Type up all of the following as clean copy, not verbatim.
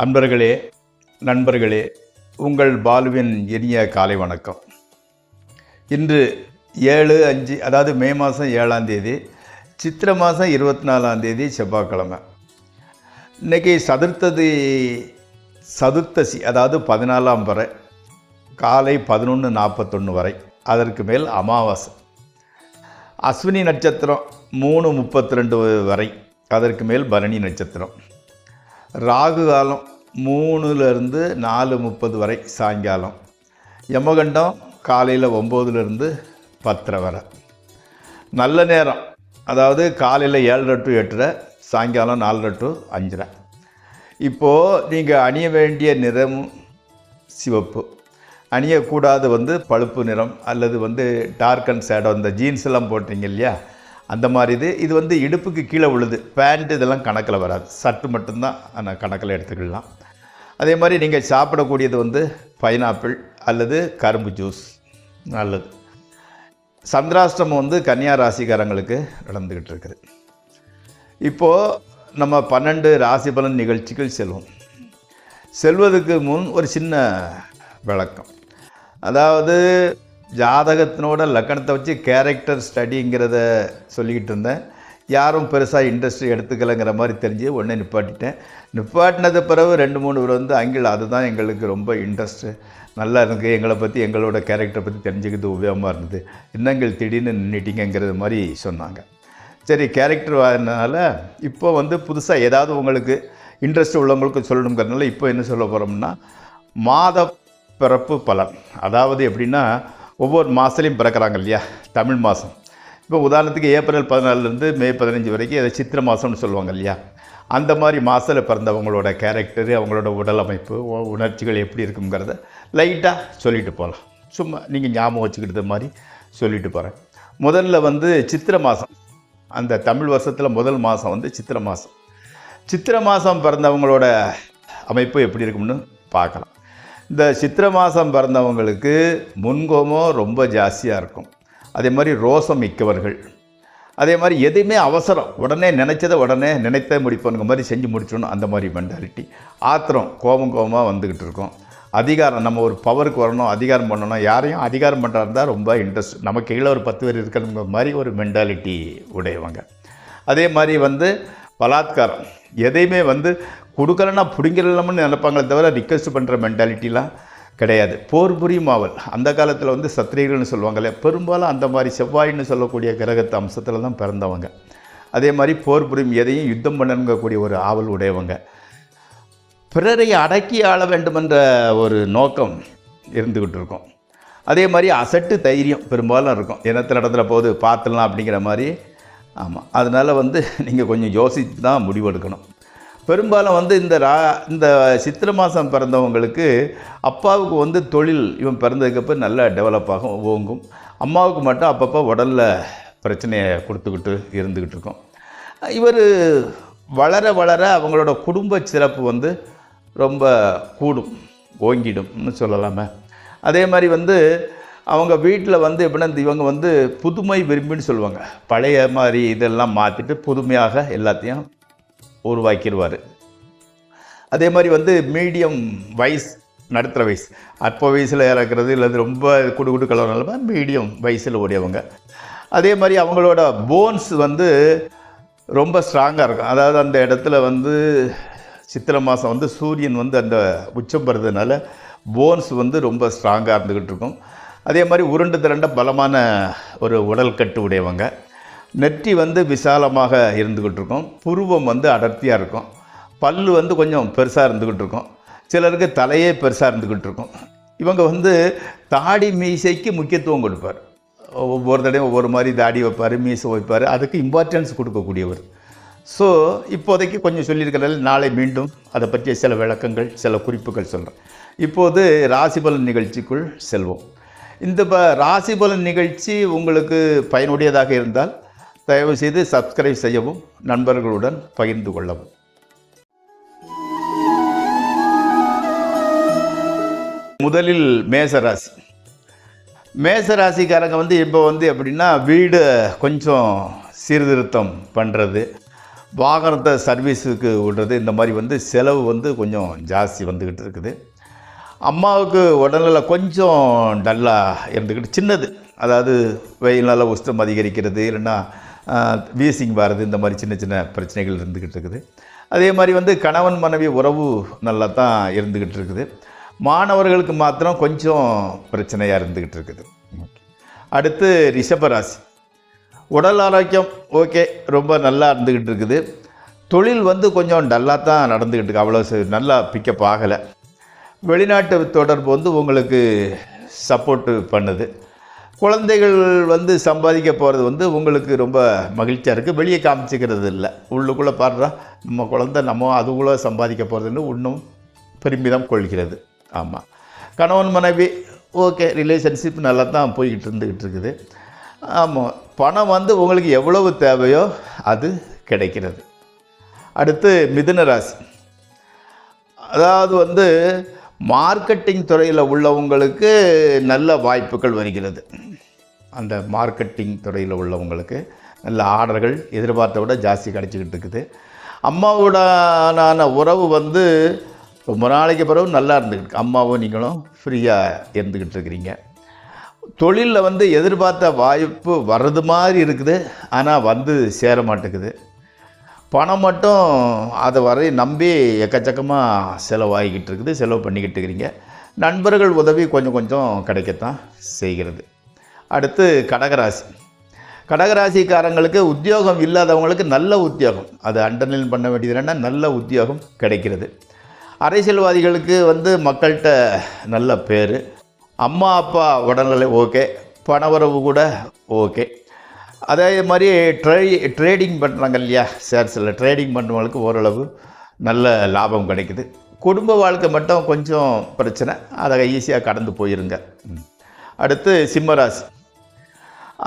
அன்பர்களே, நண்பர்களே, உங்கள் பாலுவின் இனிய காலை வணக்கம். இன்று 7/5 அதாவது மே மாதம் 7ஆம் தேதி, சித்திரை மாதம் 24ஆம் தேதி செவ்வாய்க்கிழமை. இன்றைக்கி சதுர்த்தசி அதாவது 14ஆம் வரை காலை 11:41 வரை, அதற்கு மேல் அமாவாசை. அஸ்வினி நட்சத்திரம் 3:32 வரை, அதற்கு மேல் பரணி நட்சத்திரம். ராகு காலம் 3லிருந்து 4:30 வரை சாயங்காலம். யமகண்டம் காலையில் 9லிருந்து 10:30 வரை. நல்ல நேரம் அதாவது காலையில் 7:30 to 8:30, சாயங்காலம் 4:30 to 5:30. இப்போது நீங்கள் அணிய வேண்டிய நிறம் சிவப்பு. அணியக்கூடாது பழுப்பு நிறம் அல்லது டார்க் அண்ட் ஷேடோ. இந்த ஜீன்ஸ் எல்லாம் போட்டிங்க இல்லையா, அந்த மாதிரி இது இடுப்புக்கு கீழே விழுது. பேண்ட் இதெல்லாம் கணக்கில் வராது, சட்டு மட்டும்தான் ஆனால் கணக்கில் எடுத்துக்கலாம். அதே மாதிரி நீங்கள் சாப்பிடக்கூடியது பைனாப்பிள் அல்லது கரும்பு ஜூஸ் நல்லது. சந்திராஷ்டமம் கன்னியா ராசிக்காரங்களுக்கு நடந்துக்கிட்டு இருக்குது. இப்போது நம்ம 12 ராசி பலன் நிகழ்ச்சிகள் செல்வதற்கு முன் ஒரு சின்ன விளக்கம். அதாவது ஜாதகத்தினோட லக்கணத்தை வச்சு கேரக்டர் ஸ்டடிங்கிறத சொல்லிக்கிட்டு இருந்தேன். யாரும் பெருசாக இன்ட்ரெஸ்ட் எடுத்துக்கலைங்கிற மாதிரி தெரிஞ்சு உடனே நிப்பாட்டினது பிறகு 2-3 பேர் ஆங்கிள் அதுதான் எங்களுக்கு ரொம்ப இன்ட்ரெஸ்ட்டு, நல்லா இருக்குது, எங்களை பற்றி எங்களோட கேரக்டரை பற்றி தெரிஞ்சுக்கிறது உபயோகமாக இருந்தது, இன்னங்கள் திடீர்னு நின்றுட்டிங்கிறது மாதிரி சொன்னாங்க. சரி, கேரக்டர் வரனால இப்போ புதுசாக ஏதாவது உங்களுக்கு இன்ட்ரெஸ்ட் உள்ளவங்களுக்கு சொல்லணுங்கிறதுனால இப்போ என்ன சொல்ல போகிறோம்னா, மாத பிறப்பு பலன். அதாவது எப்படின்னா, ஒவ்வொரு மாதத்துலேயும் பிறக்கிறாங்க இல்லையா, தமிழ் மாதம். இப்போ உதாரணத்துக்கு ஏப்ரல் 14லேருந்து மே 15 வரைக்கும் அதை சித்திரை மாதம்னு சொல்லுவாங்க இல்லையா, அந்த மாதிரி மாதத்தில் பிறந்தவங்களோட கேரக்டரு, அவங்களோட உடல் அமைப்பு, உணர்ச்சிகள் எப்படி இருக்குங்கிறத லைட்டாக சொல்லிட்டு போகலாம். சும்மா நீங்கள் ஞாபகம் வச்சுக்கிட்ட மாதிரி சொல்லிட்டு போகிறேன். முதல்ல சித்திரை மாதம், அந்த தமிழ் வருஷத்தில் முதல் மாதம் சித்திரை மாதம். சித்திரை மாதம் பிறந்தவங்களோட அமைப்பு எப்படி இருக்கும்னு பார்க்கலாம். இந்த சித்திரை மாதம் பிறந்தவங்களுக்கு முன்கோபம் ரொம்ப ஜாஸ்தியாக இருக்கும். அதே மாதிரி ரோசம் மிக்கவர்கள். அதே மாதிரி எதையுமே அவசரம், உடனே நினச்சதை உடனே நினைத்த முடிப்போங்கிற மாதிரி செஞ்சு முடிச்சிடணும், அந்த மாதிரி மென்டாலிட்டி. ஆத்திரம் கோபமாக வந்துக்கிட்டு இருக்கும். அதிகாரம், நம்ம ஒரு பவருக்கு வரணும், அதிகாரம் பண்ணணும், யாரையும் அதிகாரம் பண்ணுறா இருந்தால் ரொம்ப இன்ட்ரெஸ்ட், நமக்கு கீழே ஒரு 10 பேர் இருக்கணுங்கிற மாதிரி ஒரு மென்டாலிட்டி உடையவங்க. அதே மாதிரி பலாத்காரம், எதையுமே கொடுக்கலன்னா பிடிங்கலாம்னு நினைப்பாங்களே தவிர ரிக்வெஸ்ட் பண்ணுற மென்டாலிட்டிலாம் கிடையாது. போர் புரியும் ஆவல், அந்த காலத்தில் சத்திரியர்கள்னு சொல்லுவாங்களே, பெரும்பாலும் அந்த மாதிரி செவ்வாயின்னு சொல்லக்கூடிய கிரகத்து அம்சத்தில் தான் பிறந்தவங்க. அதே மாதிரி போர் புரியும், எதையும் யுத்தம் பண்ணணுங்கக்கூடிய ஒரு ஆவல் உடையவங்க. பிறரை அடக்கி ஆள வேண்டுமென்ற ஒரு நோக்கம் இருந்துக்கிட்டு இருக்கும். அதே மாதிரி அசட்டு தைரியம் பெரும்பாலும் இருக்கும். என்னத்தில் நடந்துட போது பார்த்துடலாம் அப்படிங்கிற மாதிரி. ஆமாம், அதனால் நீங்கள் கொஞ்சம் யோசித்து தான் முடிவெடுக்கணும். பெரும்பாலும் இந்த சித்திரை மாதம் பிறந்தவங்களுக்கு அப்பாவுக்கு தொழில் இவன் பிறந்ததுக்கப்போ நல்லா டெவலப் ஆகும், ஓங்கும். அம்மாவுக்கு மட்டும் அப்பப்போ உடலில் பிரச்சனையை கொடுத்துக்கிட்டு இருந்துக்கிட்டு இருக்கும். இவர் வளர வளர அவங்களோட குடும்ப சிறப்பு ரொம்ப கூடும், ஓங்கிடும்னு சொல்லலாமே. அதே மாதிரி அவங்க வீட்டில் எப்படின்னா இவங்க புதுமை விரும்பின்னு சொல்லுவாங்க. பழைய மாதிரி இதெல்லாம் மாற்றிட்டு புதுமையாக எல்லாத்தையும் உருவாக்கிடுவார். அதே மாதிரி மீடியம் வயசு, நடுத்தர வயசு, அற்ப வயசில் இறக்குறது இல்லை ரொம்ப குடு கலவனால மீடியம் வயசில் உடையவங்க. அதே மாதிரி அவங்களோட போன்ஸ் ரொம்ப ஸ்ட்ராங்காக இருக்கும். அதாவது அந்த இடத்துல சித்திரை மாதம் சூரியன் அந்த உச்சம் பெறதுனால போன்ஸ் ரொம்ப ஸ்ட்ராங்காக இருந்துக்கிட்டு இருக்கும். அதே மாதிரி உருண்டு திரண்ட பலமான ஒரு உடல் கட்டு உடையவங்க. நெற்றி விசாலமாக இருந்துக்கிட்டு இருக்கும். புருவம் அடர்த்தியாக இருக்கும். பல்லு கொஞ்சம் பெருசாக இருந்துக்கிட்டு இருக்கும். சிலருக்கு தலையே பெருசாக இருந்துக்கிட்டு இருக்கும். இவங்க தாடி மீசைக்கு முக்கியத்துவம் கொடுப்பார். ஒவ்வொரு தடையும் ஒவ்வொரு மாதிரி தாடி வைப்பார், மீசை வைப்பார், அதுக்கு இம்பார்ட்டன்ஸ் கொடுக்கக்கூடியவர். ஸோ இப்போதைக்கு கொஞ்சம் சொல்லியிருக்கிறதால நாளை மீண்டும் அதை பற்றிய சில விளக்கங்கள், சில குறிப்புகள் சொல்கிறேன். இப்போது ராசிபலன் நிகழ்ச்சிக்குள் செல்வோம். இந்த ராசிபலன் நிகழ்ச்சி உங்களுக்கு பயனுடையதாக இருந்தால் தயவுசெய்து சப்ஸ்கிரைப் செய்யவும், நண்பர்களுடன் பகிர்ந்து கொள்ளவும். முதலில் மேசராசி. மேசராசிக்காரங்க இப்போ எப்படின்னா, வீடு கொஞ்சம் சீர்திருத்தம் பண்ணுறது, வாகனத்தை சர்வீஸுக்கு விடுறது இந்த மாதிரி வந்து செலவு வந்து கொஞ்சம் ஜாஸ்தி வந்துக்கிட்டு இருக்குது. அம்மாவுக்கு உடல்நல கொஞ்சம் டல்லாக இருந்துக்கிட்டு சின்னது, அதாவது வெயில்னால உஷ்ணம் அதிகரிக்கிறது, இல்லைன்னா வீசிங் வர்றது, இந்த மாதிரி சின்ன சின்ன பிரச்சனைகள் இருந்துக்கிட்டு இருக்குது. அதே மாதிரி வந்து கணவன் மனைவி உறவு நல்லா தான் இருந்துக்கிட்டு இருக்குது. மாணவர்களுக்கு மாத்திரம் கொஞ்சம் பிரச்சனையாக இருந்துக்கிட்டு இருக்குது. அடுத்து ரிஷபராசி. உடல் ஆரோக்கியம் ஓகே, ரொம்ப நல்லா இருந்துக்கிட்டு இருக்குது. தொழில் வந்து கொஞ்சம் டல்லாக தான் நடந்துக்கிட்டு இருக்குது, அவ்வளோ நல்லா பிக்கப் ஆகலை. வெளிநாட்டு தொடர்பு வந்து உங்களுக்கு சப்போர்ட்டு பண்ணுது. குழந்தைகள் வந்து சம்பாதிக்க போகிறது வந்து உங்களுக்கு ரொம்ப மகிழ்ச்சியாக இருக்குது. வெளியே காமிச்சிக்கிறது இல்லை, உள்ளுக்குள்ளே பாடுறா நம்ம குழந்தை நம்ம அதுக்குள்ளே சம்பாதிக்க போகிறதுன்னு இன்னும் பெருமிதம் கொள்கிறது. ஆமாம், கணவன் மனைவி ஓகே, ரிலேஷன்ஷிப் நல்லா தான் போய்கிட்டு இருந்துக்கிட்டு இருக்குது. ஆமாம், பணம் வந்து உங்களுக்கு எவ்வளவு தேவையோ அது கிடைக்கிறது. அடுத்து மிதுன ராசி. அதாவது வந்து மார்க்கெட்டிங் துறையில் உள்ளவங்களுக்கு நல்ல வாய்ப்புகள் வருகிறது. அந்த மார்க்கெட்டிங் துறையில் உள்ளவங்களுக்கு நல்ல ஆர்டர்கள் எதிர்பார்த்த விட ஜாஸ்தி கிடச்சிக்கிட்டு இருக்குது. அம்மாவோடான உறவு வந்து ரொம்ப நாளைக்கு பிறகு நல்லா இருந்துக்கிட்டு, அம்மாவும் நீங்களும் ஃப்ரீயாக இருந்துக்கிட்டு இருக்கிறீங்க. தொழிலில் வந்து எதிர்பார்த்த வாய்ப்பு வர்றது மாதிரி இருக்குது, ஆனால் வந்து சேர மாட்டேங்குது. பணம் மட்டும் அதை வரை நம்பி எக்கச்சக்கமாக செலவாகிக்கிட்டு இருக்குது, செலவு பண்ணிக்கிட்டு இருக்கிறீங்க. நண்பர்கள் உதவி கொஞ்சம் கொஞ்சம் கிடைக்கத்தான் செய்கிறது. அடுத்து கடகராசி. கடகராசிக்காரங்களுக்கு உத்தியோகம் இல்லாதவங்களுக்கு நல்ல உத்தியோகம், அது அண்டர்லைன் பண்ண வேண்டியது என்னென்னா நல்ல உத்தியோகம் கிடைக்கிறது. அரசியல்வாதிகளுக்கு வந்து மக்கள்கிட்ட நல்ல பேர். அம்மா அப்பா உடல்நிலை ஓகே, பணவரவு கூட ஓகே. அதே மாதிரி ட்ரேடிங் பண்ணுறாங்க இல்லையா, ஷேர்ஸில் ட்ரேடிங் பண்ணுறவங்களுக்கு ஓரளவு நல்ல லாபம் கிடைக்குது. குடும்ப வாழ்க்கை மட்டும் கொஞ்சம் பிரச்சனை, அதை ஈஸியாக கடந்து போயிருங்க. அடுத்து சிம்மராசி.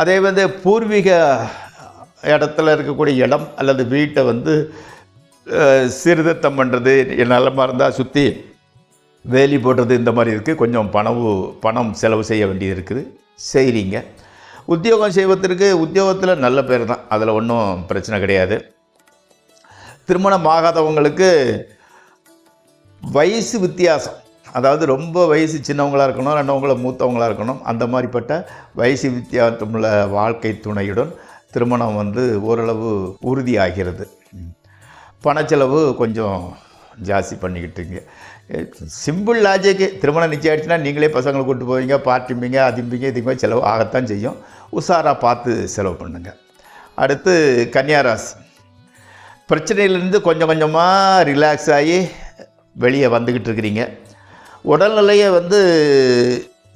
அதே வந்து பூர்வீக இடத்துல இருக்கக்கூடிய இடம் அல்லது வீட்டை வந்து சீர்திருத்தம் பண்ணுறது, நல்லமாக இருந்தால் சுற்றி வேலி போடுறது, இந்த மாதிரி இருக்குது. கொஞ்சம் பணம் செலவு செய்ய வேண்டியது இருக்குது, செய்கிறீங்க. உத்தியோகம் செய்வதற்கு உத்தியோகத்தில் நல்ல பேர் தான், அதில் ஒன்றும் பிரச்சனை கிடையாது. திருமணம் ஆகாதவங்களுக்கு வயசு வித்தியாசம், அதாவது ரொம்ப வயசு சின்னவங்களாக இருக்கணும், ரெண்டவங்கள மூத்தவங்களாக இருக்கணும், அந்த மாதிரிப்பட்ட வயசு வித்தியாசமுள்ள வாழ்க்கை துணையுடன் திருமணம் வந்து ஓரளவு உறுதியாகிறது. பணச்செலவு கொஞ்சம் ஜாஸ்தி பண்ணிக்கிட்டுங்க. சிம்பிள் லாஜிக்கு, திருமணம் நிச்சயம் ஆகிடுச்சுன்னா நீங்களே பசங்களை கூப்பிட்டு போவீங்க, பார்ட்டிம்பிங்க, அதிம்பிங்க, இதுக்கு மாதிரி செலவு ஆகத்தான் செய்யும். உஷாராக பார்த்து செலவு பண்ணுங்கள். அடுத்து கன்னியாராசி. பிரச்சனையிலேருந்து கொஞ்சம் கொஞ்சமாக ரிலாக்ஸ் ஆகி வெளியே வந்துக்கிட்டு இருக்கிறீங்க. உடல்நிலையை வந்து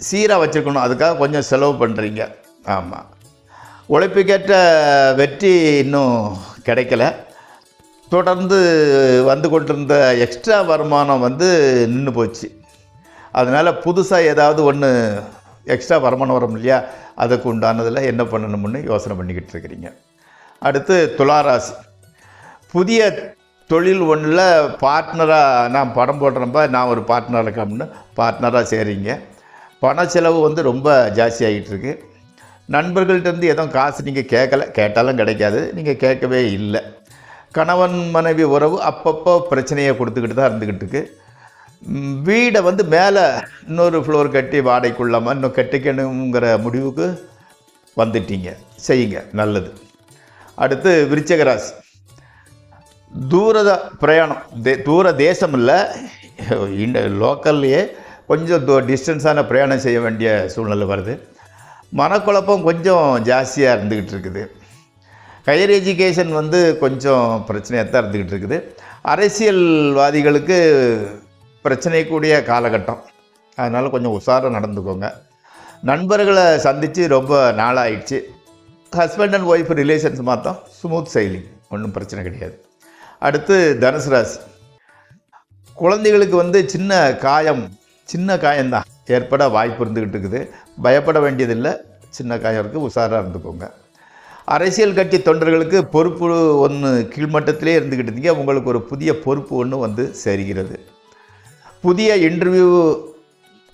சீராக வச்சுருக்கணும், அதுக்காக கொஞ்சம் செலவு பண்ணுறீங்க. ஆமாம், உழைப்புக்கேற்ற வெற்றி இன்னும் கிடைக்கல. தொடர்ந்து வந்து கொண்டிருந்த எக்ஸ்ட்ரா வருமானம் வந்து நின்று போச்சு. அதனால் புதுசாக ஏதாவது ஒன்று எக்ஸ்ட்ரா வருமானம் வரும் இல்லையா, அதுக்கு உண்டானதில் என்ன பண்ணணும்னு யோசனை பண்ணிக்கிட்டு இருக்கிறீங்க. அடுத்து துளாராசி. புதிய தொழில் ஒன்றில் பார்ட்னராக நான் படம் போடுறப்ப நான் ஒரு பார்ட்னர் இருக்கேன்னு பார்ட்னராக செய்கிறீங்க. பண செலவு வந்து ரொம்ப ஜாஸ்தி ஆகிட்டு இருக்கு. நண்பர்கள்ட்டேருந்து எதுவும் காசு நீங்கள் கேட்டாலும் கிடைக்காது, நீங்கள் கேட்கவே இல்லை. கணவன் மனைவி உறவு அப்பப்போ பிரச்சனையை கொடுத்துக்கிட்டு தான் இருந்துக்கிட்டு இருக்கு. வீடை வந்து மேலே இன்னொரு ஃப்ளோர் கட்டி வாடகைக்குள்ளாமல் இன்னும் கட்டிக்கணுங்கிற முடிவுக்கு வந்துட்டீங்க, செய்யுங்க, நல்லது. அடுத்து விருச்சிக ராசி. பிரயாணம், தூர தேசம் இல்லை, லோக்கல்லையே கொஞ்சம் டிஸ்டன்ஸான பிரயாணம் செய்ய வேண்டிய சூழ்நிலை வருது. மனக்குழப்பம் கொஞ்சம் ஜாஸ்தியாக இருந்துக்கிட்டு இருக்குது. ஹையர் எஜுகேஷன் வந்து கொஞ்சம் பிரச்சனையாக தான் இருந்துக்கிட்டு இருக்குது. அரசியல்வாதிகளுக்கு பிரச்சனைக்கூடிய காலகட்டம், அதனால் கொஞ்சம் உஷாராக நடந்துக்கோங்க. நண்பர்களை சந்தித்து ரொம்ப நாளாகிடுச்சு. ஹஸ்பண்ட் அண்ட் ஒய்ஃப் ரிலேஷன்ஸ் மாத்தம் ஸ்மூத் சைலிங், ஒன்றும் பிரச்சனை கிடையாது. அடுத்து தனுசு ராசி. குழந்தைகளுக்கு வந்து சின்ன காயம்தான் ஏற்பட வாய்ப்பு இருந்துக்கிட்டு இருக்குது. பயப்பட வேண்டியதில்லை, சின்ன காயம் இருக்குது, உஷாராக இருந்துக்கோங்க. அரசியல் கட்சி தொண்டர்களுக்கு பொறுப்பு ஒன்று கீழ்மட்டத்திலே இருந்துக்கிட்டு இருந்தீங்க, உங்களுக்கு ஒரு புதிய பொறுப்பு ஒன்று வந்து சேர்கிறது. புதிய இன்டர்வியூ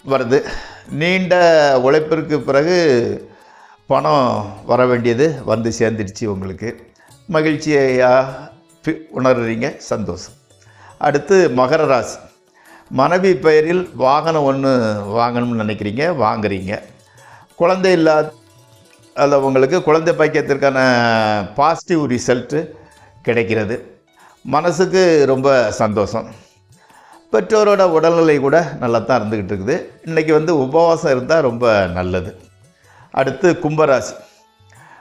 வருது. நீண்ட உழைப்பிற்கு பிறகு பணம் வர வேண்டியது வந்து சேர்ந்துடுச்சு. உங்களுக்கு மகிழ்ச்சியாக உணர்றீங்க, சந்தோஷம். அடுத்து மகர ராசி. மனைவி பெயரில் வாகனம் ஒன்று வாங்கணும்னு நினைக்கிறீங்க, வாங்குறீங்க. குழந்தை இல்லாதவங்களுக்கு குழந்தை பாக்கியத்திற்கான பாசிட்டிவ் ரிசல்ட்டு கிடைக்கிறது. மனசுக்கு ரொம்ப சந்தோஷம். பெற்றோரோட உடல்நிலை கூட நல்லா தான் இருந்துக்கிட்டு இருக்குது. இன்றைக்கி உபவாசம் இருந்தால் ரொம்ப நல்லது. அடுத்து கும்பராசி.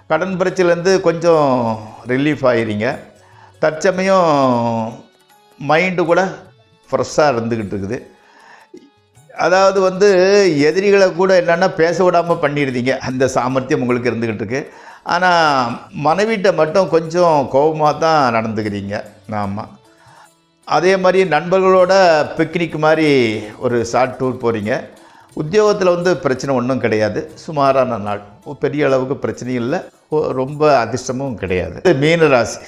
கடன் பிரச்சனைலேருந்து கொஞ்சம் ரிலீஃப் ஆகிறீங்க. தற்சமயம் மைண்டு கூட ஃப்ரெஷ்ஷாக இருந்துக்கிட்டு இருக்குது. அதாவது எதிரிகளை கூட என்னென்னா பேச விடாமல் பண்ணிடுதீங்க, அந்த சாமர்த்தியம் உங்களுக்கு இருந்துக்கிட்டு இருக்கு. ஆனால் மனைவிட்ட மட்டும் கொஞ்சம் கோபமாக தான் நடந்துக்கிறீங்க. ஆமாம். அதே மாதிரி நண்பர்களோட பிக்னிக் மாதிரி ஒரு ஷார்ட் டூர் போகிறீங்க. உத்தியோகத்தில் பிரச்சனை ஒன்றும் கிடையாது, சுமாரான நாள். பெரிய அளவுக்கு பிரச்சனையும் இல்லை, ரொம்ப அதிர்ஷ்டமும் கிடையாது. மீன ராசி.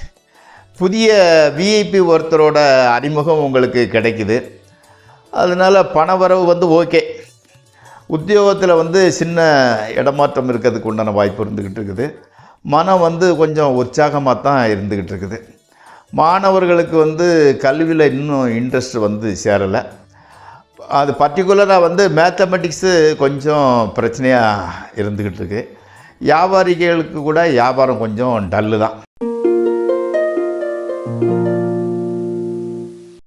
புதிய விஐபி ஒருத்தரோட அறிமுகம் உங்களுக்கு கிடைக்குது. அதனால் பணவரவு ஓகே. உத்தியோகத்தில் சின்ன இடமாற்றம் இருக்கிறதுக்கு உண்டான வாய்ப்பு இருந்துக்கிட்டு இருக்குது. மனம் கொஞ்சம் உற்சாகமாக தான் இருந்துக்கிட்டு இருக்குது. மாணவர்களுக்கு கல்வியில் இன்னும் இன்ட்ரெஸ்ட் சேரலை. அது பர்டிகுலராக மேத்தமெட்டிக்ஸு கொஞ்சம் பிரச்சனையாக இருந்துக்கிட்டு இருக்குது. வியாபாரிகளுக்கு கூட வியாபாரம் கொஞ்சம் டல்லு தான்.